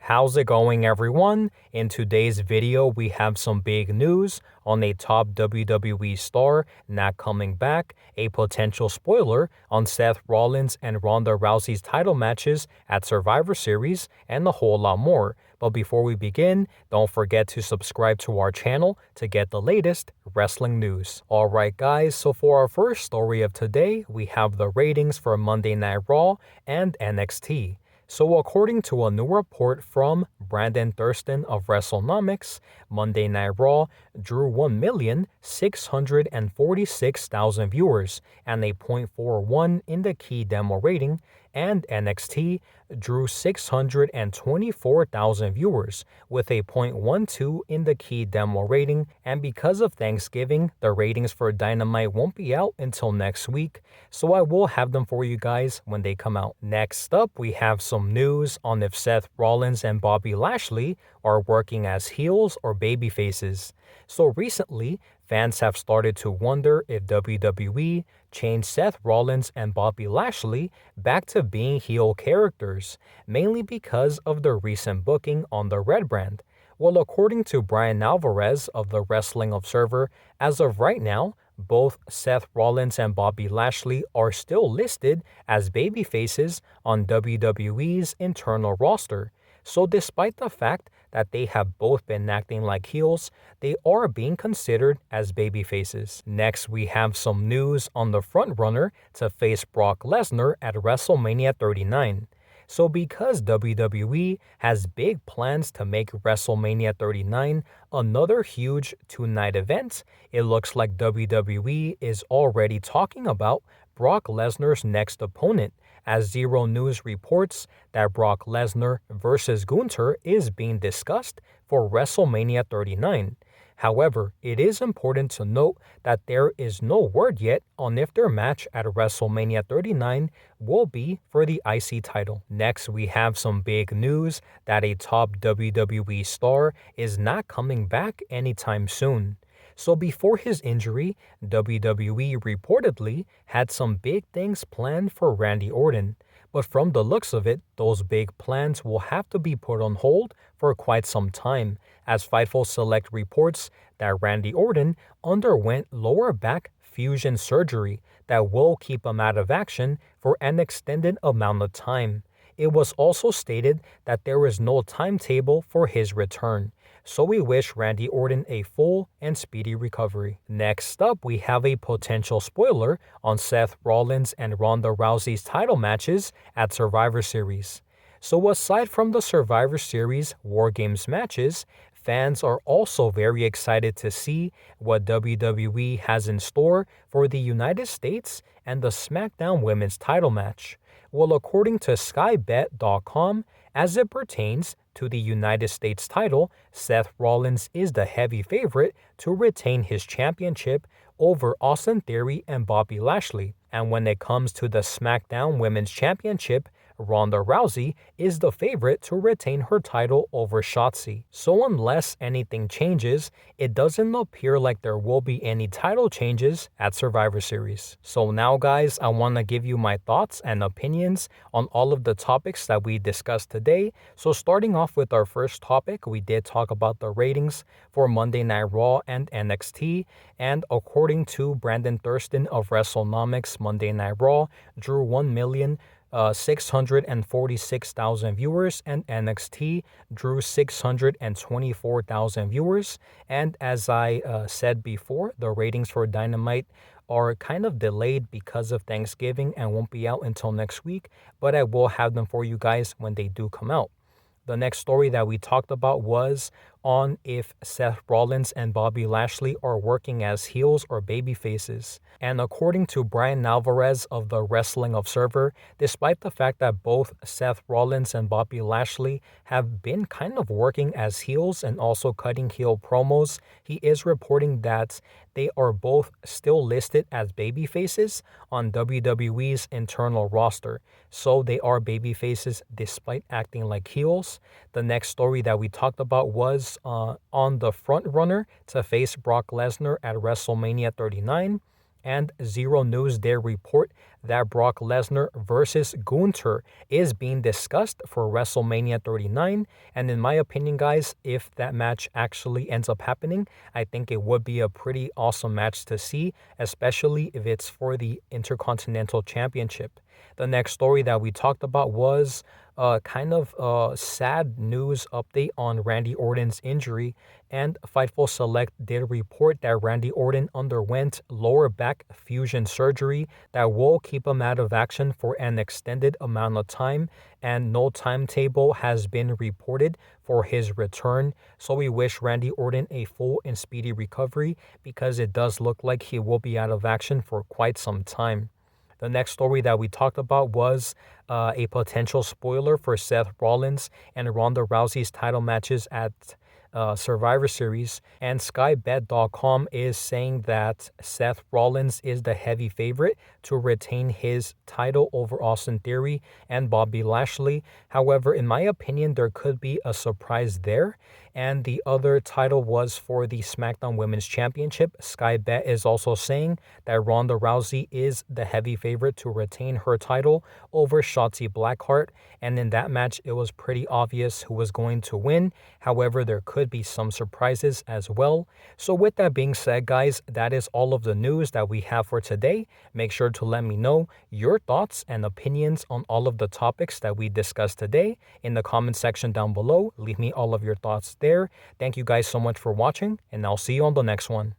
How's it going, everyone? In today's video, we have some big news on a top WWE star not coming back, a potential spoiler on Seth Rollins and Ronda Rousey's title matches at Survivor Series, and a whole lot more. But before we begin, don't forget to subscribe to our channel to get the latest wrestling news. Alright guys, so for our first story of today, we have the ratings for Monday Night Raw and NXT. So according to a new report from Brandon Thurston of WrestleNomics, Monday Night Raw drew 1,646,000 viewers and a .41 in the key demo rating, and NXT drew 624,000 viewers with a .12 in the key demo rating, and because of Thanksgiving, the ratings for Dynamite won't be out until next week, so I will have them for you guys when they come out. Next up, we have some news on if Seth Rollins and Bobby Lashley are working as heels or babyfaces. So recently, fans have started to wonder if WWE changed Seth Rollins and Bobby Lashley back to being heel characters, mainly because of their recent booking on the Red brand. Well, according to Brian Alvarez of the Wrestling Observer, as of right now, both Seth Rollins and Bobby Lashley are still listed as babyfaces on WWE's internal roster. So despite the fact that they have both been acting like heels, they are being considered as babyfaces. Next, we have some news on the frontrunner to face Brock Lesnar at WrestleMania 39. So because WWE has big plans to make WrestleMania 39 another huge two-night event, it looks like WWE is already talking about Brock Lesnar's next opponent, as Zero News reports that Brock Lesnar versus Gunther is being discussed for WrestleMania 39. However, it is important to note that there is no word yet on if their match at WrestleMania 39 will be for the IC title. Next, we have some big news that a top WWE star is not coming back anytime soon. So before his injury, WWE reportedly had some big things planned for Randy Orton. But from the looks of it, those big plans will have to be put on hold for quite some time, as Fightful Select reports that Randy Orton underwent lower back fusion surgery that will keep him out of action for an extended amount of time. It was also stated that there is no timetable for his return, so we wish Randy Orton a full and speedy recovery. Next up, we have a potential spoiler on Seth Rollins and Ronda Rousey's title matches at Survivor Series. So aside from the Survivor Series War Games matches, fans are also very excited to see what WWE has in store for the United States and the SmackDown Women's title match. Well, according to SkyBet.com, as it pertains to the United States title, Seth Rollins is the heavy favorite to retain his championship over Austin Theory and Bobby Lashley. And when it comes to the SmackDown Women's Championship, Ronda Rousey is the favorite to retain her title over Shotzi. So unless anything changes, it doesn't appear like there will be any title changes at Survivor Series. So now guys, I want to give you my thoughts and opinions on all of the topics that we discussed today. So starting off with our first topic, we did talk about the ratings for Monday Night Raw and NXT, and according to Brandon Thurston of WrestleNomics, Monday Night Raw drew 1,646,000 viewers, and NXT drew 624,000 viewers. And as I said before, the ratings for Dynamite are kind of delayed because of Thanksgiving and won't be out until next week, but I will have them for you guys when they do come out. The next story that we talked about was on if Seth Rollins and Bobby Lashley are working as heels or babyfaces. And according to Brian Alvarez of the Wrestling Observer, despite the fact that both Seth Rollins and Bobby Lashley have been kind of working as heels and also cutting heel promos, he is reporting that they are both still listed as babyfaces on WWE's internal roster. So they are babyfaces despite acting like heels. The next story that we talked about was on the front runner to face Brock Lesnar at WrestleMania 39. and Zero News did report that Brock Lesnar versus Gunther is being discussed for WrestleMania 39, and in my opinion, guys, if that match actually ends up happening, I think it would be a pretty awesome match to see, especially if it's for the Intercontinental Championship. The next story that we talked about was kind of a sad news update on Randy Orton's injury, and Fightful Select did report that Randy Orton underwent lower back fusion surgery that will keep him out of action for an extended amount of time, and no timetable has been reported for his return. So we wish Randy Orton a full and speedy recovery, because it does look like he will be out of action for quite some time. The next story that we talked about was a potential spoiler for Seth Rollins and Ronda Rousey's title matches at Survivor Series, and SkyBet.com is saying that Seth Rollins is the heavy favorite to retain his title over Austin Theory and Bobby Lashley. However, in my opinion, there could be a surprise there. And the other title was for the SmackDown Women's Championship. Sky Bet is also saying that Ronda Rousey is the heavy favorite to retain her title over Shotzi Blackheart. And in that match, it was pretty obvious who was going to win. However, there could be some surprises as well. So with that being said, guys, that is all of the news that we have for today. Make sure to let me know your thoughts and opinions on all of the topics that we discussed today in the comment section down below. Leave me all of your thoughts there. Thank you guys so much for watching, and I'll see you on the next one.